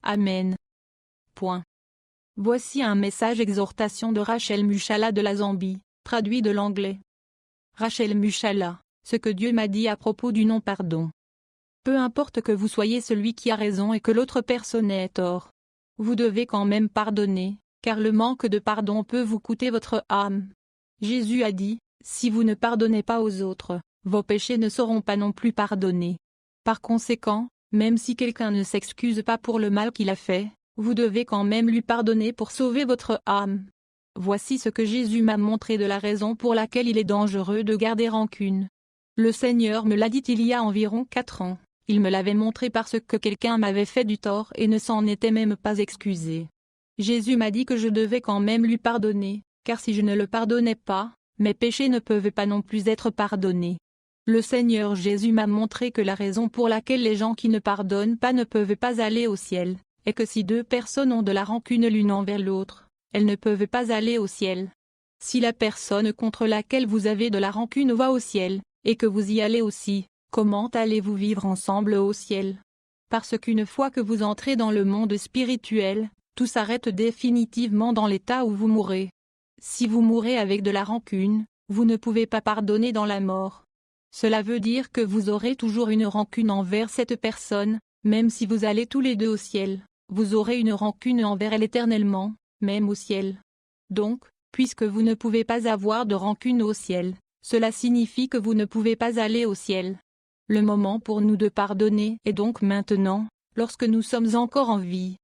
Amen. Point. Voici un message exhortation de Rachel Mushala de la Zambie, traduit de l'anglais. Rachel Mushala, ce que Dieu m'a dit à propos du non-pardon. Peu importe que vous soyez celui qui a raison et que l'autre personne ait tort. Vous devez quand même pardonner, car le manque de pardon peut vous coûter votre âme. Jésus a dit, si vous ne pardonnez pas aux autres, vos péchés ne seront pas non plus pardonnés. Par conséquent, même si quelqu'un ne s'excuse pas pour le mal qu'il a fait, vous devez quand même lui pardonner pour sauver votre âme. Voici ce que Jésus m'a montré de la raison pour laquelle il est dangereux de garder rancune. Le Seigneur me l'a dit il y a environ 4 ans. Il me l'avait montré parce que quelqu'un m'avait fait du tort et ne s'en était même pas excusé. Jésus m'a dit que je devais quand même lui pardonner, car si je ne le pardonnais pas, mes péchés ne peuvent pas non plus être pardonnés. Le Seigneur Jésus m'a montré que la raison pour laquelle les gens qui ne pardonnent pas ne peuvent pas aller au ciel, est que si 2 personnes ont de la rancune l'une envers l'autre, elles ne peuvent pas aller au ciel. Si la personne contre laquelle vous avez de la rancune va au ciel, et que vous y allez aussi, comment allez-vous vivre ensemble au ciel? Parce qu'une fois que vous entrez dans le monde spirituel, tout s'arrête définitivement dans l'état où vous mourrez. Si vous mourrez avec de la rancune, vous ne pouvez pas pardonner dans la mort. Cela veut dire que vous aurez toujours une rancune envers cette personne, même si vous allez tous les deux au ciel, vous aurez une rancune envers elle éternellement, même au ciel. Donc, puisque vous ne pouvez pas avoir de rancune au ciel, cela signifie que vous ne pouvez pas aller au ciel. Le moment pour nous de pardonner est donc maintenant, lorsque nous sommes encore en vie.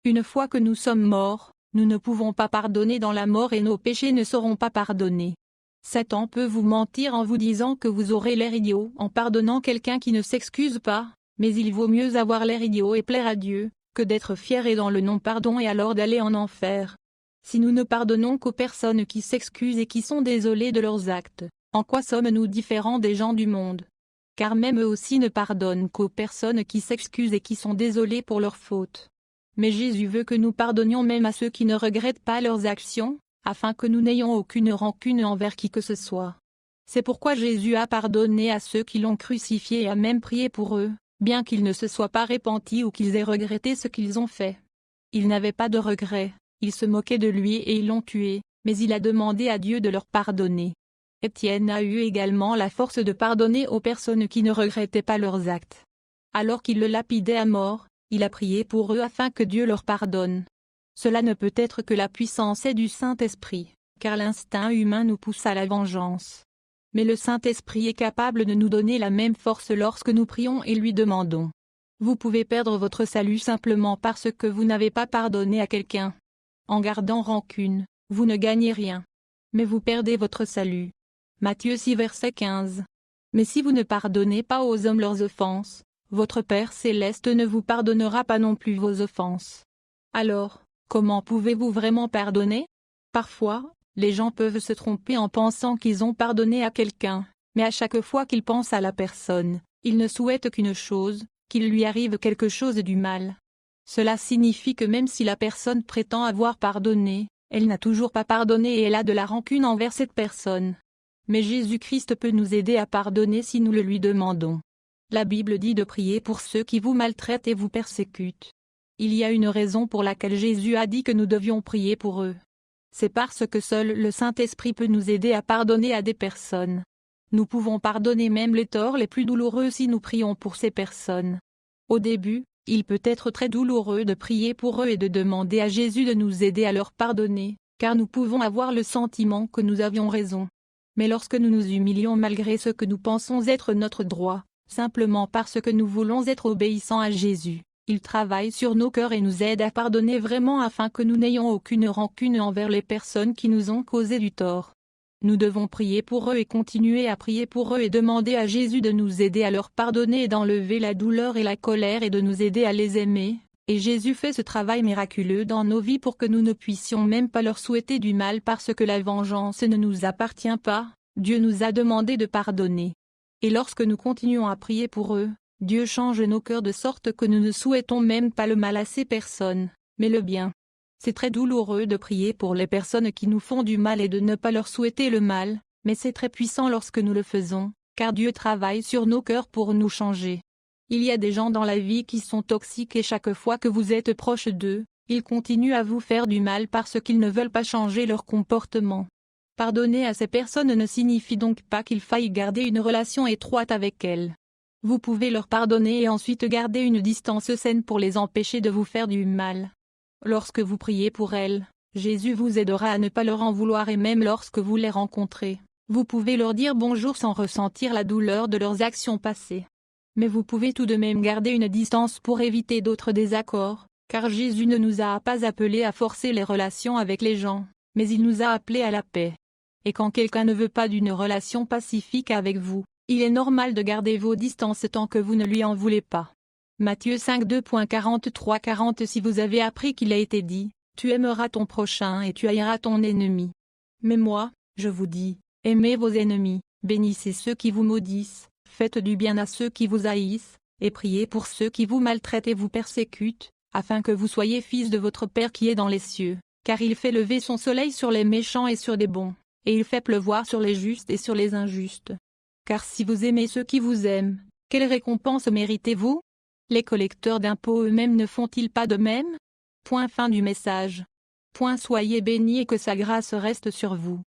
Une fois que nous sommes morts, nous ne pouvons pas pardonner dans la mort et nos péchés ne seront pas pardonnés. Satan peut vous mentir en vous disant que vous aurez l'air idiot en pardonnant quelqu'un qui ne s'excuse pas, mais il vaut mieux avoir l'air idiot et plaire à Dieu, que d'être fier et dans le non-pardon et alors d'aller en enfer. Si nous ne pardonnons qu'aux personnes qui s'excusent et qui sont désolées de leurs actes, en quoi sommes-nous différents des gens du monde? Car même eux aussi ne pardonnent qu'aux personnes qui s'excusent et qui sont désolées pour leurs fautes. Mais Jésus veut que nous pardonnions même à ceux qui ne regrettent pas leurs actions, afin que nous n'ayons aucune rancune envers qui que ce soit. C'est pourquoi Jésus a pardonné à ceux qui l'ont crucifié et a même prié pour eux, bien qu'ils ne se soient pas repentis ou qu'ils aient regretté ce qu'ils ont fait. Ils n'avaient pas de regret, ils se moquaient de lui et ils l'ont tué, mais il a demandé à Dieu de leur pardonner. Étienne a eu également la force de pardonner aux personnes qui ne regrettaient pas leurs actes. Alors qu'il le lapidait à mort, il a prié pour eux afin que Dieu leur pardonne. Cela ne peut être que la puissance du Saint-Esprit, car l'instinct humain nous pousse à la vengeance. Mais le Saint-Esprit est capable de nous donner la même force lorsque nous prions et lui demandons. Vous pouvez perdre votre salut simplement parce que vous n'avez pas pardonné à quelqu'un. En gardant rancune, vous ne gagnez rien. Mais vous perdez votre salut. Matthieu 6 verset 15. Mais si vous ne pardonnez pas aux hommes leurs offenses, votre Père céleste ne vous pardonnera pas non plus vos offenses. Alors, comment pouvez-vous vraiment pardonner? Parfois, les gens peuvent se tromper en pensant qu'ils ont pardonné à quelqu'un, mais à chaque fois qu'ils pensent à la personne, ils ne souhaitent qu'une chose, qu'il lui arrive quelque chose du mal. Cela signifie que même si la personne prétend avoir pardonné, elle n'a toujours pas pardonné et elle a de la rancune envers cette personne. Mais Jésus-Christ peut nous aider à pardonner si nous le lui demandons. La Bible dit de prier pour ceux qui vous maltraitent et vous persécutent. Il y a une raison pour laquelle Jésus a dit que nous devions prier pour eux. C'est parce que seul le Saint-Esprit peut nous aider à pardonner à des personnes. Nous pouvons pardonner même les torts les plus douloureux si nous prions pour ces personnes. Au début, il peut être très douloureux de prier pour eux et de demander à Jésus de nous aider à leur pardonner, car nous pouvons avoir le sentiment que nous avions raison. Mais lorsque nous nous humilions malgré ce que nous pensons être notre droit, simplement parce que nous voulons être obéissants à Jésus, il travaille sur nos cœurs et nous aide à pardonner vraiment afin que nous n'ayons aucune rancune envers les personnes qui nous ont causé du tort. Nous devons prier pour eux et continuer à prier pour eux et demander à Jésus de nous aider à leur pardonner et d'enlever la douleur et la colère et de nous aider à les aimer, et Jésus fait ce travail miraculeux dans nos vies pour que nous ne puissions même pas leur souhaiter du mal parce que la vengeance ne nous appartient pas, Dieu nous a demandé de pardonner. Et lorsque nous continuons à prier pour eux, Dieu change nos cœurs de sorte que nous ne souhaitons même pas le mal à ces personnes, mais le bien. C'est très douloureux de prier pour les personnes qui nous font du mal et de ne pas leur souhaiter le mal, mais c'est très puissant lorsque nous le faisons, car Dieu travaille sur nos cœurs pour nous changer. Il y a des gens dans la vie qui sont toxiques et chaque fois que vous êtes proche d'eux, ils continuent à vous faire du mal parce qu'ils ne veulent pas changer leur comportement. Pardonner à ces personnes ne signifie donc pas qu'il faille garder une relation étroite avec elles. Vous pouvez leur pardonner et ensuite garder une distance saine pour les empêcher de vous faire du mal. Lorsque vous priez pour elles, Jésus vous aidera à ne pas leur en vouloir et même lorsque vous les rencontrez, vous pouvez leur dire bonjour sans ressentir la douleur de leurs actions passées. Mais vous pouvez tout de même garder une distance pour éviter d'autres désaccords, car Jésus ne nous a pas appelés à forcer les relations avec les gens, mais il nous a appelés à la paix. Et quand quelqu'un ne veut pas d'une relation pacifique avec vous, il est normal de garder vos distances tant que vous ne lui en voulez pas. Matthieu 5 2.43-40 Si vous avez appris qu'il a été dit, tu aimeras ton prochain et tu haïras ton ennemi. Mais moi, je vous dis, aimez vos ennemis, bénissez ceux qui vous maudissent, faites du bien à ceux qui vous haïssent, et priez pour ceux qui vous maltraitent et vous persécutent, afin que vous soyez fils de votre Père qui est dans les cieux, car il fait lever son soleil sur les méchants et sur les bons, et il fait pleuvoir sur les justes et sur les injustes. Car si vous aimez ceux qui vous aiment, quelle récompense méritez-vous? Les collecteurs d'impôts eux-mêmes ne font-ils pas de même? Fin du message. Soyez bénis et que sa grâce reste sur vous.